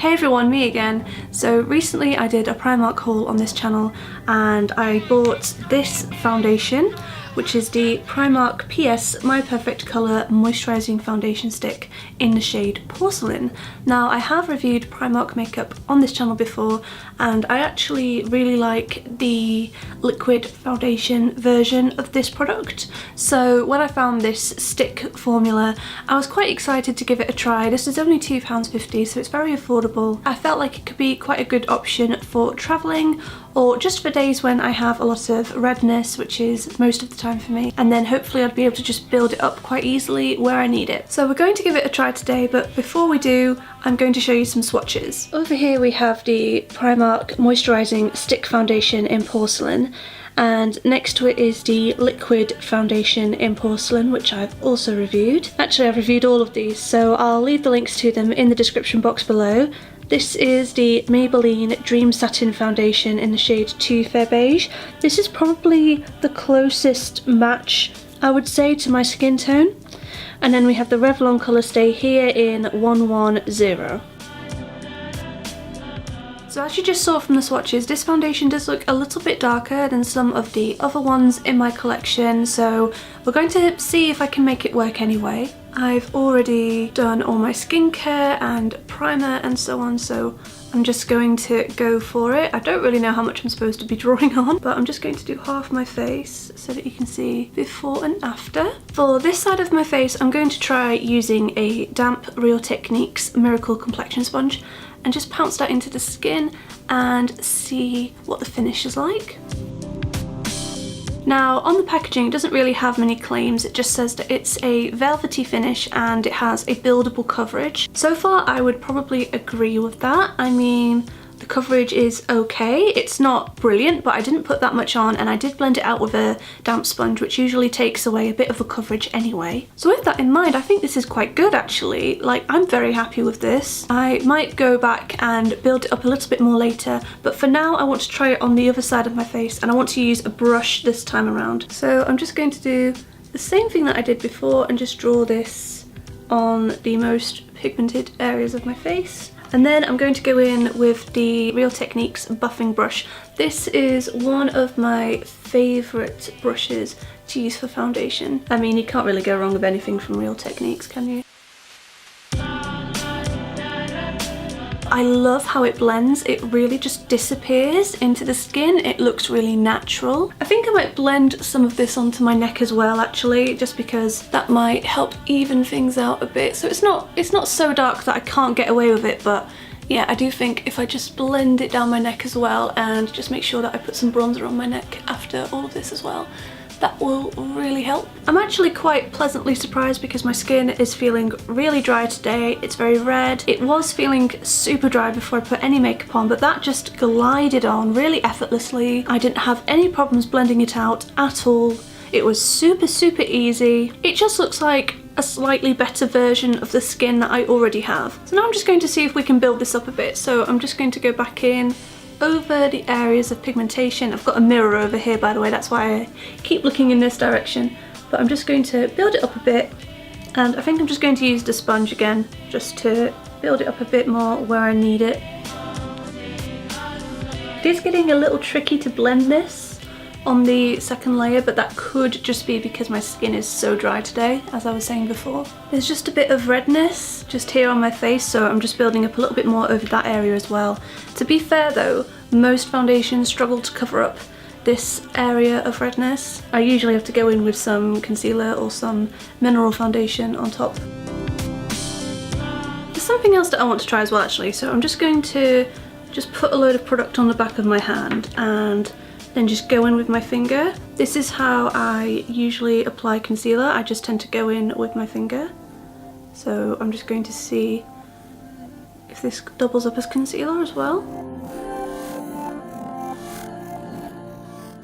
Hey everyone, me again. So recently I did a Primark haul on this channel and I bought this foundation, which is the Primark PS My Perfect Colour Moisturising Foundation Stick in the shade Porcelain. Now I have reviewed Primark makeup on this channel before and I actually really like the liquid foundation version of this product. So when I found this stick formula, I was quite excited to give it a try. This is only £2.50, so it's very affordable. I felt like it could be quite a good option for travelling or just for days when I have a lot of redness, which is most of the time for me, and then hopefully I'd be able to just build it up quite easily where I need it. So we're going to give it a try today, but before we do, I'm going to show you some swatches. Over here we have the Primark Moisturising Stick Foundation in Porcelain, and next to it is the liquid foundation in Porcelain, which I've also reviewed. Actually, I've reviewed all of these, so I'll leave the links to them in the description box below. This is the Maybelline Dream Satin Foundation in the shade Too Fair Beige. This is probably the closest match, I would say, to my skin tone. And then we have the Revlon Colour Stay here in 110. So as you just saw from the swatches, this foundation does look a little bit darker than some of the other ones in my collection, so we're going to see if I can make it work anyway. I've already done all my skincare and primer and so on, so I'm just going to go for it. I don't really know how much I'm supposed to be drawing on, but I'm just going to do half my face so that you can see before and after. For this side of my face, I'm going to try using a damp Real Techniques Miracle Complexion Sponge and just pounce that into the skin and see what the finish is like. Now on the packaging it doesn't really have many claims, it just says that it's a velvety finish and it has a buildable coverage. So far I would probably agree with that. I mean, the coverage is okay, it's not brilliant, but I didn't put that much on and I did blend it out with a damp sponge, which usually takes away a bit of the coverage anyway. So with that in mind, I think this is quite good actually. Like, I'm very happy with this. I might go back and build it up a little bit more later, but for now I want to try it on the other side of my face and I want to use a brush this time around. So I'm just going to do the same thing that I did before and just draw this on the most pigmented areas of my face. And then I'm going to go in with the Real Techniques buffing brush. This is one of my favourite brushes to use for foundation. I mean, you can't really go wrong with anything from Real Techniques, can you? I love how it blends. It really just disappears into the skin. It looks really natural. I think I might blend some of this onto my neck as well actually, just because that might help even things out a bit. So it's not so dark that I can't get away with it, but yeah, I do think if I just blend it down my neck as well and just make sure that I put some bronzer on my neck after all of this as well, that will really help. I'm actually quite pleasantly surprised because my skin is feeling really dry today. It's very red. It was feeling super dry before I put any makeup on, but that just glided on really effortlessly. I didn't have any problems blending it out at all. It was super easy. It just looks like a slightly better version of the skin that I already have. So now I'm just going to see if we can build this up a bit. So I'm just going to go back in over the areas of pigmentation. I've got a mirror over here, by the way, that's why I keep looking in this direction. But I'm just going to build it up a bit, and I think I'm just going to use the sponge again just to build it up a bit more where I need it. It is getting a little tricky to blend this on the second layer, but that could just be because my skin is so dry today, as I was saying before. There's just a bit of redness just here on my face, so I'm just building up a little bit more over that area as well. To be fair though, most foundations struggle to cover up this area of redness. I usually have to go in with some concealer or some mineral foundation on top. There's something else that I want to try as well actually, so I'm just going to just put a load of product on the back of my hand and then just go in with my finger. This is how I usually apply concealer. I just tend to go in with my finger. So I'm just going to see if this doubles up as concealer as well.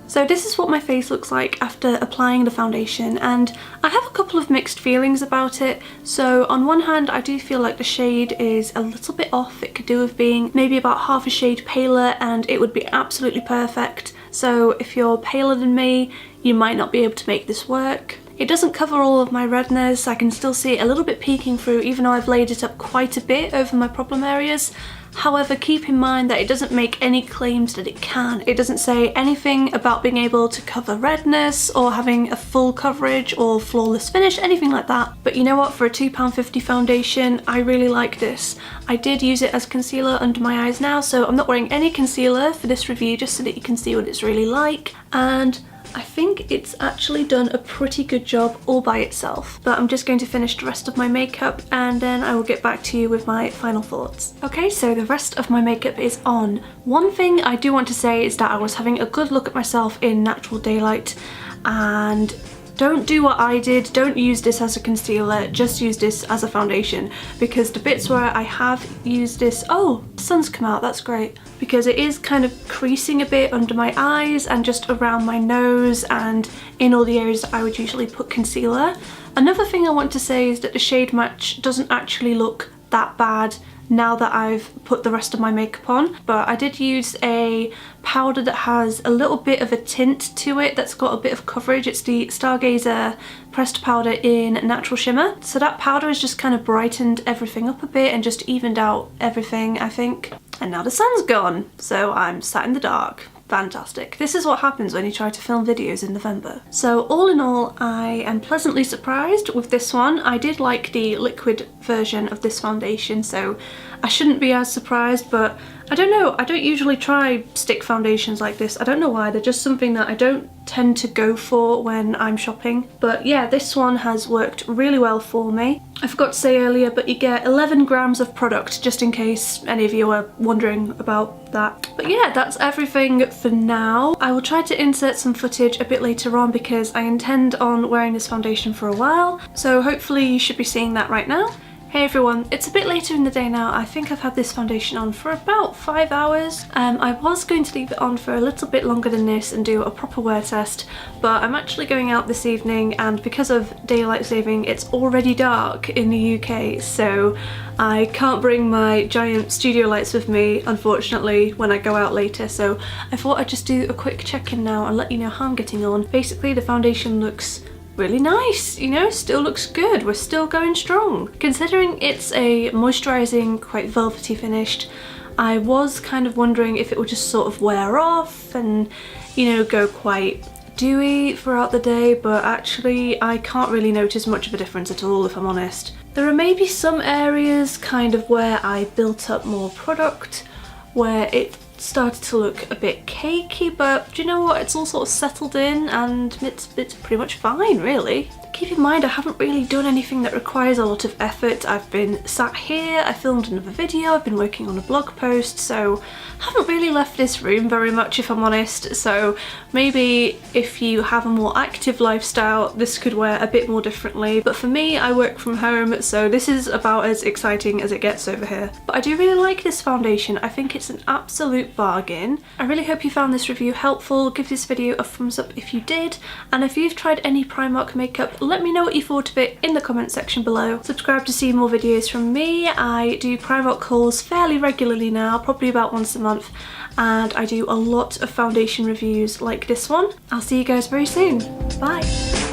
So this is what my face looks like after applying the foundation, and I have a couple of mixed feelings about it. So on one hand, I do feel like the shade is a little bit off. It could do with being maybe about half a shade paler and it would be absolutely perfect. So if you're paler than me, you might not be able to make this work. It doesn't cover all of my redness. I can still see it a little bit peeking through even though I've laid it up quite a bit over my problem areas. However, keep in mind that it doesn't make any claims that it can. It doesn't say anything about being able to cover redness or having a full coverage or flawless finish, anything like that. But you know what, for a £2.50 foundation, I really like this. I did use it as concealer under my eyes now, so I'm not wearing any concealer for this review just so that you can see what it's really like. And I think it's actually done a pretty good job all by itself. But I'm just going to finish the rest of my makeup and then I will get back to you with my final thoughts. Okay, so the rest of my makeup is on. One thing I do want to say is that I was having a good look at myself in natural daylight, and don't do what I did, don't use this as a concealer, just use this as a foundation, because the bits where I have used this, oh, the sun's come out, that's great, because it is kind of creasing a bit under my eyes and just around my nose and in all the areas that I would usually put concealer. Another thing I want to say is that the shade match doesn't actually look that bad now that I've put the rest of my makeup on, but I did use a powder that has a little bit of a tint to it that's got a bit of coverage. It's the Stargazer pressed powder in Natural Shimmer. So that powder has just kind of brightened everything up a bit and just evened out everything, I think. And now the sun's gone, so I'm sat in the dark. Fantastic. This is what happens when you try to film videos in November. So all in all, I am pleasantly surprised with this one. I did like the liquid version of this foundation, so I shouldn't be as surprised, but I don't know, I don't usually try stick foundations like this. I don't know why, they're just something that I don't tend to go for when I'm shopping. But yeah, this one has worked really well for me. I forgot to say earlier, but you get 11 grams of product, just in case any of you are wondering about that. But yeah, that's everything for now. I will try to insert some footage a bit later on because I intend on wearing this foundation for a while, so hopefully you should be seeing that right now. Hey everyone, it's a bit later in the day now. I think I've had this foundation on for about 5 hours. I was going to leave it on for a little bit longer than this and do a proper wear test, but I'm actually going out this evening, and because of daylight saving it's already dark in the UK, so I can't bring my giant studio lights with me, unfortunately, when I go out later, so I thought I'd just do a quick check-in now and let you know how I'm getting on. Basically, the foundation looks really nice, you know, still looks good, we're still going strong. Considering it's a moisturising, quite velvety finished, I was kind of wondering if it would just sort of wear off and, you know, go quite dewy throughout the day, but actually I can't really notice much of a difference at all, if I'm honest. There are maybe some areas kind of where I built up more product, where it started to look a bit cakey, but do you know what, it's all sort of settled in and it's pretty much fine, really. Keep in mind I haven't really done anything that requires a lot of effort. I've been sat here, I filmed another video, I've been working on a blog post, so I haven't really left this room very much, if I'm honest. So maybe if you have a more active lifestyle, this could wear a bit more differently, but for me, I work from home, so this is about as exciting as it gets over here. But I do really like this foundation. I think it's an absolute bargain. I really hope you found this review helpful. Give this video a thumbs up if you did, and if you've tried any Primark makeup, let me know what you thought of it in the comment section below. Subscribe to see more videos from me. I do Primark hauls fairly regularly now, probably about once a month, and I do a lot of foundation reviews like this one. I'll see you guys very soon. Bye!